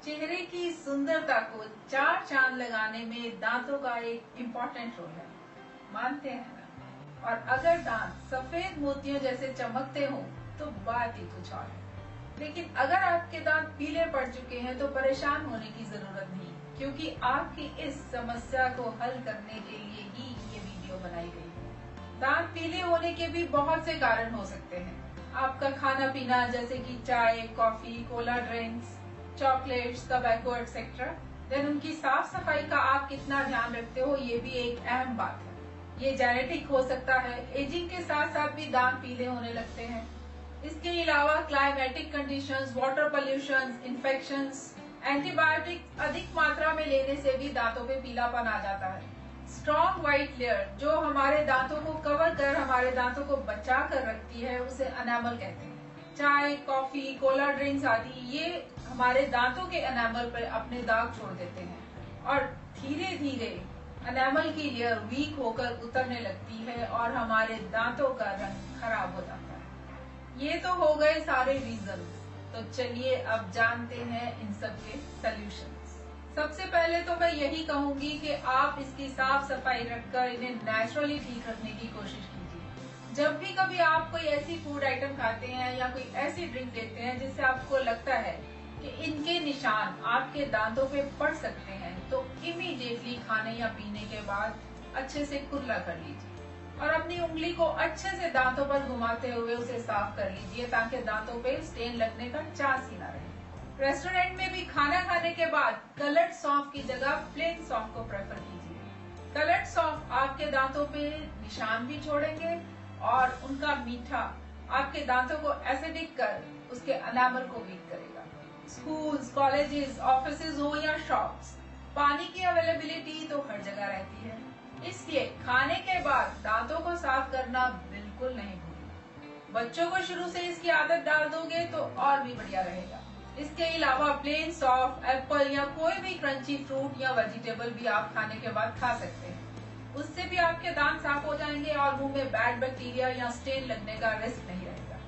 चेहरे की सुंदरता को चार चांद लगाने में दांतों का एक इम्पोर्टेंट रोल है, मानते हैं ना? और अगर दांत सफेद मोतियों जैसे चमकते हो तो बात ही कुछ और है। लेकिन अगर आपके दांत पीले पड़ चुके हैं तो परेशान होने की जरूरत नहीं, क्योंकि आपकी इस समस्या को हल करने के लिए ही ये वीडियो बनाई गई है। दांत पीले होने के भी बहुत से कारण हो सकते हैं। आपका खाना पीना जैसे कि चाय, coffee, cola drinks, chocolates, tobacco etcetera. Then उनकी साफ सफाई का आप कितना ध्यान रखते हो, ये भी एक अहम बात है। ये जेनेटिक हो सकता है, एजिंग के साथ साथ भी दांत पीले होने लगते हैं। इसके अलावा climatic conditions, water pollution, infections, antibiotic अधिक मात्रा में लेने से भी दांतों पे पीलापन आ जाता है। स्ट्रॉन्ग व्हाइट लेयर जो हमारे दांतों को कवर कर हमारे दांतों को बचा कर रखती है, उसे एनामल कहते हैं। चाय, कॉफी, कोला ड्रिंक्स आदि ये हमारे दांतों के एनामल पर अपने दाग छोड़ देते हैं और धीरे धीरे एनामल की लेयर वीक होकर उतरने लगती है और हमारे दांतों का रंग खराब हो जाता है। ये तो हो गए सारे रीजंस। तो चलिए अब जानते हैं इन सब के सॉल्यूशंस। सबसे पहले तो मैं यही कहूंगी कि आप इसकी साफ सफाई रखकर इन्हें नेचुरली ठीक रखने की कोशिश कीजिए। जब भी कभी आप कोई ऐसी फूड आइटम खाते हैं या कोई ऐसी ड्रिंक लेते हैं जिससे आपको लगता है कि इनके निशान आपके दांतों पे पड़ सकते हैं, तो इमीडिएटली खाने या पीने के बाद अच्छे से कुल्ला कर लीजिए और अपनी उंगली को अच्छे से दांतों पर घुमाते हुए उसे साफ कर लीजिए, ताकि दांतों पे स्टेन लगने का चांस ही ना रहे। रेस्टोरेंट में भी खाना खाने के बाद कलर्ड सौंफ की जगह प्लेन सौंफ को प्रेफर कीजिए। कलर्ड सौंफ आपके दांतों पे निशान भी छोड़ेंगे और उनका मीठा आपके दांतों को एसिडिक कर उसके एनामल को वीक करेगा। स्कूल्स, कॉलेजेस, ऑफिसेज हो या शॉप्स, पानी की अवेलेबिलिटी तो हर जगह रहती है, इसलिए खाने के बाद दांतों को साफ करना बिल्कुल नहीं भूलना। बच्चों को शुरू से इसकी आदत डाल दोगे तो और भी बढ़िया रहेगा। इसके अलावा प्लेन सॉफ्ट एप्पल या कोई भी क्रंची फ्रूट या वेजिटेबल भी आप खाने के बाद खा सकते हैं। उससे भी आपके दांत साफ हो जाएंगे और मुंह में बैड बैक्टीरिया या स्टेन लगने का रिस्क नहीं रहेगा।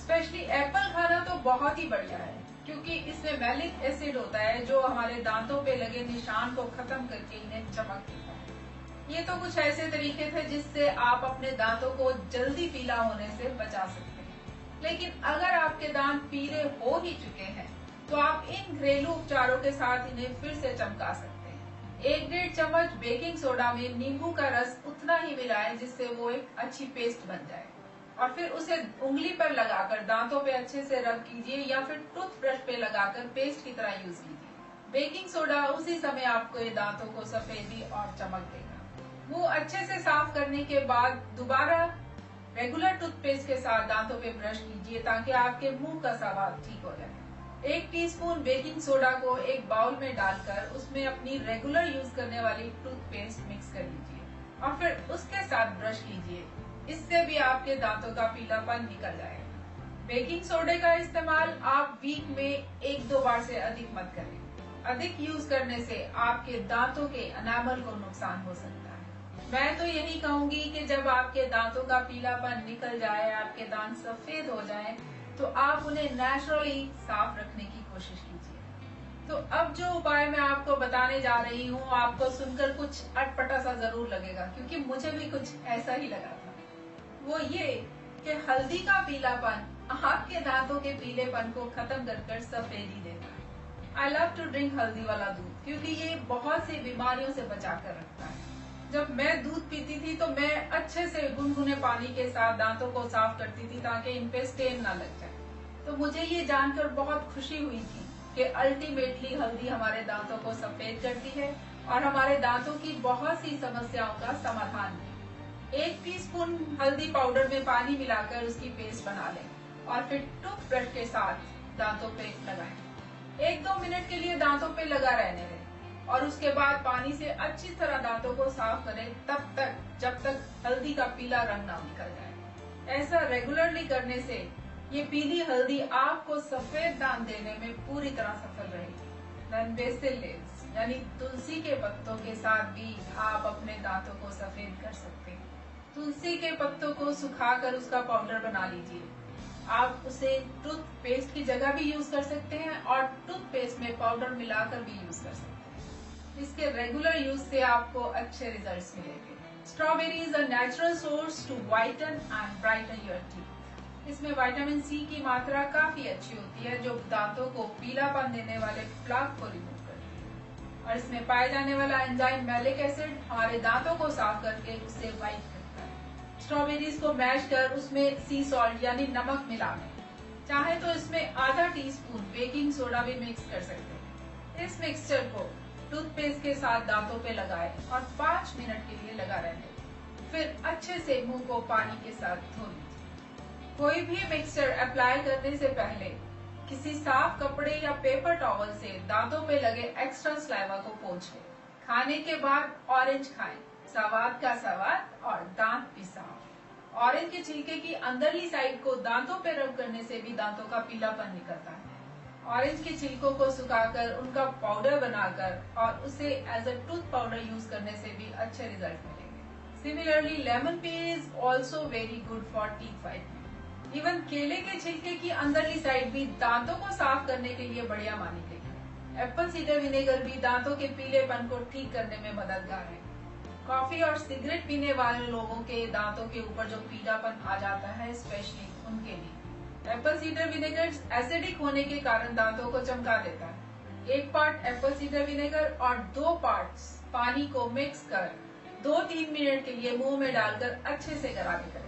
स्पेशली एप्पल खाना तो बहुत ही बढ़िया है, क्योंकि इसमें मैलिक एसिड होता है जो हमारे दांतों पे लगे निशान को खत्म करके इन्हें चमक देता है। ये तो कुछ ऐसे तरीके थे जिससे आप अपने दांतों को जल्दी पीला होने से बचा सकते हैं। लेकिन अगर आपके दांत पीले हो ही चुके हैं तो आप इन घरेलू उपचारों के साथ इन्हें फिर से चमका सकते हैं। 1-1.5 चम्मच बेकिंग सोडा में नींबू का रस उतना ही मिलाएं जिससे वो एक अच्छी पेस्ट बन जाए और फिर उसे उंगली पर लगाकर दांतों पे अच्छे से रब कीजिए या फिर टूथब्रश पे लगाकर पेस्ट की तरह यूज कीजिए। बेकिंग सोडा उसी समय आपको ये दांतों को सफेदी और चमक देगा। मुंह अच्छे से साफ करने के बाद दोबारा रेगुलर टूथपेस्ट के साथ दांतों पे ब्रश कीजिए ताकि आपके मुंह का स्वाद ठीक हो जाए। 1 टीस्पून बेकिंग सोडा को एक बाउल में डालकर उसमें अपनी रेगुलर यूज करने वाली टूथपेस्ट मिक्स कर लीजिए और फिर उसके साथ ब्रश कीजिए। इससे भी आपके दांतों का पीलापन निकल जाएगा। बेकिंग सोडे का इस्तेमाल आप वीक में 1-2 बार से अधिक मत करें। अधिक यूज करने से आपके दांतों के एनामल को नुकसान हो सकता है। मैं तो यही कहूंगी कि जब आपके दांतों का पीलापन निकल जाए, आपके दांत सफेद हो जाएं, तो आप उन्हें नेचुरली साफ रखने की कोशिश कीजिए। तो अब जो उपाय मैं आपको बताने जा रही हूँ, आपको सुनकर कुछ अटपटा सा जरूर लगेगा, क्योंकि मुझे भी कुछ ऐसा ही लगा था। वो ये कि हल्दी का पीलापन आपके दांतों के पीलेपन को खत्म कर सफेदी देता है। आई लव टू ड्रिंक हल्दी वाला दूध, क्योंकि ये बहुत सी बीमारियों से बचा कर रखता है। जब मैं दूध पीती थी तो मैं अच्छे से गुनगुने पानी के साथ दांतों को साफ करती थी ताकि इन पे स्टेन ना लग जाए। तो मुझे ये जानकर बहुत खुशी हुई थी कि अल्टीमेटली हल्दी हमारे दांतों को सफेद करती है और हमारे दांतों की बहुत सी समस्याओं का समाधान भी। 1 टीस्पून हल्दी पाउडर में पानी मिलाकर उसकी पेस्ट बना लें और फिर टूथब्रश के साथ दांतों पे लगाएं। 1-2 मिनट के लिए दांतों पे लगा रहने दें और उसके बाद पानी से अच्छी तरह दांतों को साफ करें तब तक जब तक हल्दी का पीला रंग ना निकल जाए। ऐसा रेगुलरली करने से ये पीली हल्दी आपको सफेद दांत देने में पूरी तरह सफल रहेगी। बेसिल लीव्स यानी तुलसी के पत्तों के साथ भी आप अपने दांतों को सफेद कर सकते हैं। तुलसी के पत्तों को सुखाकर उसका पाउडर बना लीजिए आप उसे टूथपेस्ट की जगह भी यूज कर सकते हैं और टूथपेस्ट में पाउडर मिलाकर भी यूज कर सकते हैं। इसके रेगुलर यूज से आपको अच्छे रिजल्ट्स मिलेंगे। Strawberry is a natural source to whiten and brighten your teeth. इसमें विटामिन सी की मात्रा काफी अच्छी होती है जो दांतों को पीलापन देने वाले प्लाक को रिमूव करती है। और इसमें पाए जाने वाला एंजाइम मैलिक एसिड हमारे दांतों को साफ करके उससे वाइट करता है। स्ट्रॉबेरीज को मैश कर उसमें सी सॉल्ट यानी नमक मिला लें। चाहे तो इसमें आधा टीस्पून बेकिंग सोडा भी मिक्स कर सकते हैं। इस मिक्सचर को टूथपेस्ट के साथ दांतों पे लगाएं और 5 मिनट के लिए लगा रहने दें। फिर अच्छे से मुंह को पानी के साथ धो लीजिए। कोई भी मिक्सचर अप्लाई करने से पहले किसी साफ कपड़े या पेपर टॉवल से दांतों पे लगे एक्स्ट्रा सलाइवा को पोंछ लें। खाने के बाद ऑरेंज खाएं, स्वाद का स्वाद और दांत भी साफ। ऑरेंज के छिलके की अंदरली साइड को दांतों पे रब करने से भी दांतों का पीलापन निकलता है। ऑरेंज के छिलकों को सुखाकर उनका पाउडर बनाकर और उसे as a tooth powder use करने से भी अच्छे रिजल्ट मिलेंगे। Similarly lemon peel is also very good for teeth whitening. Even केले के छिलके की अंदरली साइड भी दांतों को साफ करने के लिए बढ़िया मानी गई है। एप्पल सीडर विनेगर भी दांतों के पीलेपन को ठीक करने में मददगार है। कॉफी और सिगरेट पीने वाले लोगों के दांतों के ऊपर जो पीलापन आ जाता है स्पेशली उनके लिए एप्पल सीडर विनेगर एसिडिक होने के कारण दांतों को चमका देता है। 1 पार्ट एप्पल सीडर विनेगर और 2 पार्ट्स पानी को मिक्स कर 2-3 मिनट के लिए मुंह में डालकर अच्छे से गरारे करें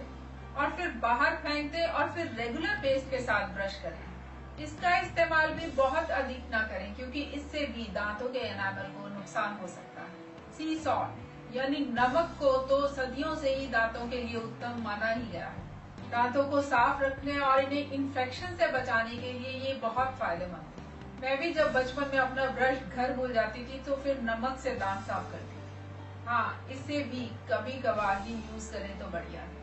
और फिर बाहर फेंक दें और फिर रेगुलर पेस्ट के साथ ब्रश करें। इसका इस्तेमाल भी बहुत अधिक ना करें क्योंकि इससे भी दांतों के एनामल को नुकसान हो सकता है। सी सॉल्ट यानी नमक को तो सदियों से ही दांतों के लिए उत्तम माना ही गया है। दांतों को साफ रखने और इन्हें इन्फेक्शन से बचाने के लिए ये बहुत फायदेमंद है। मैं भी जब बचपन में अपना ब्रश घर भूल जाती थी तो फिर नमक से दांत साफ करती थी। हाँ, इसे भी कभी कभार ही यूज करें तो बढ़िया है।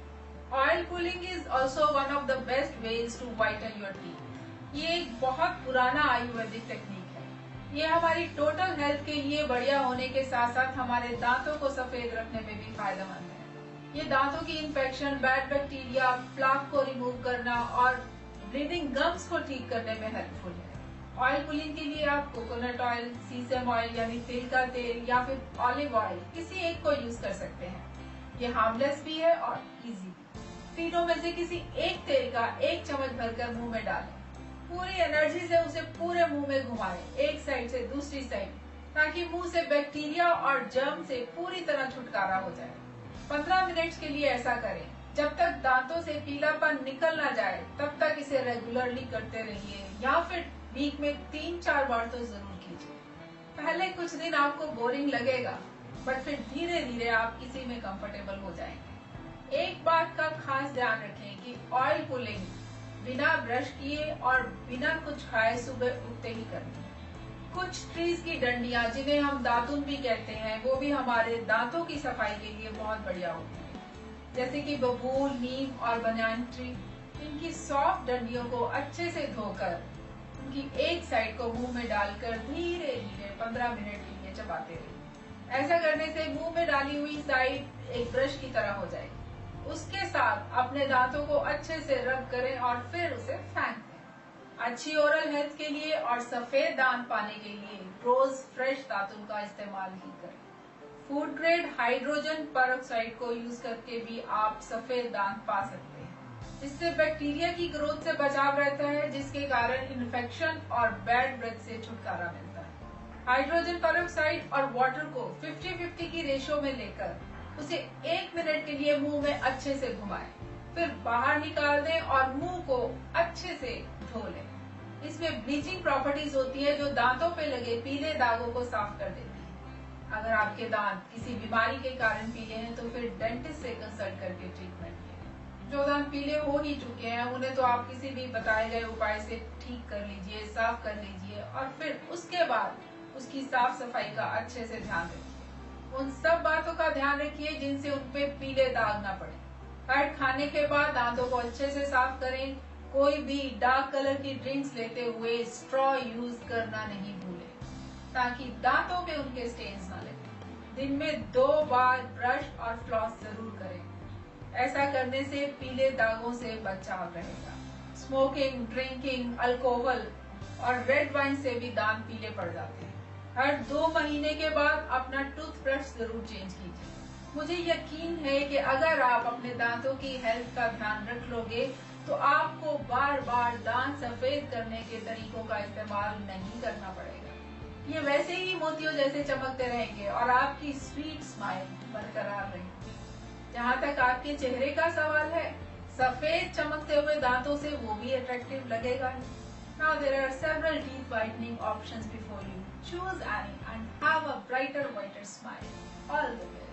Oil pulling is also one of the best ways to whiten your teeth. ये एक बहुत पुराना आयुर्वेदिक टेक्निक है। ये हमारी टोटल हेल्थ के लिए बढ़िया होने के साथ साथ हमारे दांतों को सफेद रखने में भी फायदेमंद है। ये दांतों की इन्फेक्शन, बैड बैक्टीरिया, प्लाक को रिमूव करना और ब्लीडिंग गम्स को ठीक करने में हेल्पफुल है। ऑयल पुलिंग के लिए आप कोकोनट ऑयल, सीसम ऑयल यानी तिल का तेल या फिर ऑलिव ऑयल किसी एक को यूज कर सकते हैं। ये हार्मलेस भी है और इजी। तीनों में से किसी एक तेल का 1 चम्मच भरकर मुंह में डालें। पूरी एनर्जी से उसे पूरे मुंह में घुमाएं, एक साइड से दूसरी साइड, ताकि मुंह से बैक्टीरिया और जर्म से पूरी तरह छुटकारा हो जाए। 15 मिनट के लिए ऐसा करें। जब तक दांतों से पीलापन निकल ना जाए तब तक इसे रेगुलरली करते रहिए या फिर वीक में 3-4 बार तो जरूर कीजिए। पहले कुछ दिन आपको बोरिंग लगेगा बट फिर धीरे धीरे आप इसी में कंफर्टेबल हो जाएंगे। एक बात का खास ध्यान रखें कि ऑयल पुलिंग बिना ब्रश किए और बिना कुछ खाए सुबह उठते ही करनी है। कुछ ट्रीज की डंडियां जिन्हें हम दातुन भी कहते हैं वो भी हमारे दांतों की सफाई के लिए बहुत बढ़िया होती है, जैसे कि बबूल, नीम और बनाना ट्री। इनकी सॉफ्ट डंडियों को अच्छे से धोकर उनकी एक साइड को मुंह में डालकर धीरे धीरे 15 मिनट के लिए चबाते रहिए। ऐसा करने से मुंह में डाली हुई साइड एक ब्रश की तरह हो जाएगी। उसके साथ अपने दांतों को अच्छे से रब करें और फिर उसे फेंक दें। अच्छी ओरल हेल्थ के लिए और सफेद दांत पाने के लिए रोज फ्रेश दातुन का इस्तेमाल ही करें। फूड ग्रेड हाइड्रोजन पेरोक्साइड को यूज करके भी आप सफेद दांत पा सकते हैं। इससे बैक्टीरिया की ग्रोथ से बचाव रहता है जिसके कारण इन्फेक्शन और बैड ब्रेथ से छुटकारा मिलता है। हाइड्रोजन पेरोक्साइड और वाटर को 50-50 की रेशो में लेकर उसे 1 मिनट के लिए मुंह में अच्छे से घुमाएं, फिर बाहर निकाल दें और मुंह को अच्छे से धो लें। इसमें ब्लीचिंग प्रॉपर्टीज होती है जो दांतों पे लगे पीले दागों को साफ कर देती है। अगर आपके दांत किसी बीमारी के कारण पीले हैं तो फिर डेंटिस्ट से कंसल्ट करके ट्रीटमेंट लें। जो दांत पीले हो ही चुके हैं उन्हें तो आप किसी भी बताए गए उपाय से ठीक कर लीजिए, साफ कर लीजिए और फिर उसके बाद उसकी साफ सफाई का अच्छे से ध्यान रखिए। उन सब बातों का ध्यान रखिए जिनसे उन पे पीले दाग न पड़े। हर खाने के बाद दांतों को अच्छे से साफ करें। कोई भी डार्क कलर की ड्रिंक्स लेते हुए स्ट्रॉ यूज करना नहीं भूलें ताकि दांतों पे उनके स्टेन्स ना लगे। दिन में 2 बार ब्रश और फ्लॉस जरूर करें। ऐसा करने से पीले दागों से बचाव रहेगा। स्मोकिंग, ड्रिंकिंग, अल्कोहल और रेड वाइन से भी दांत पीले पड़ जाते हैं। हर 2 महीने के बाद अपना टूथब्रश जरूर चेंज कीजिए। मुझे यकीन है कि अगर आप अपने दांतों की हेल्थ का ध्यान रख लोगे तो आपको बार बार दांत सफेद करने के तरीकों का इस्तेमाल नहीं करना पड़ेगा। ये वैसे ही मोतियों जैसे चमकते रहेंगे और आपकी स्वीट स्माइल बरकरार रहेगी। जहाँ तक आपके चेहरे का सवाल है, सफेद चमकते हुए दांतों से वो भी अट्रैक्टिव लगेगा ही। Now there are several teeth whitening options before you. Choose any and have a brighter, whiter smile. All the best.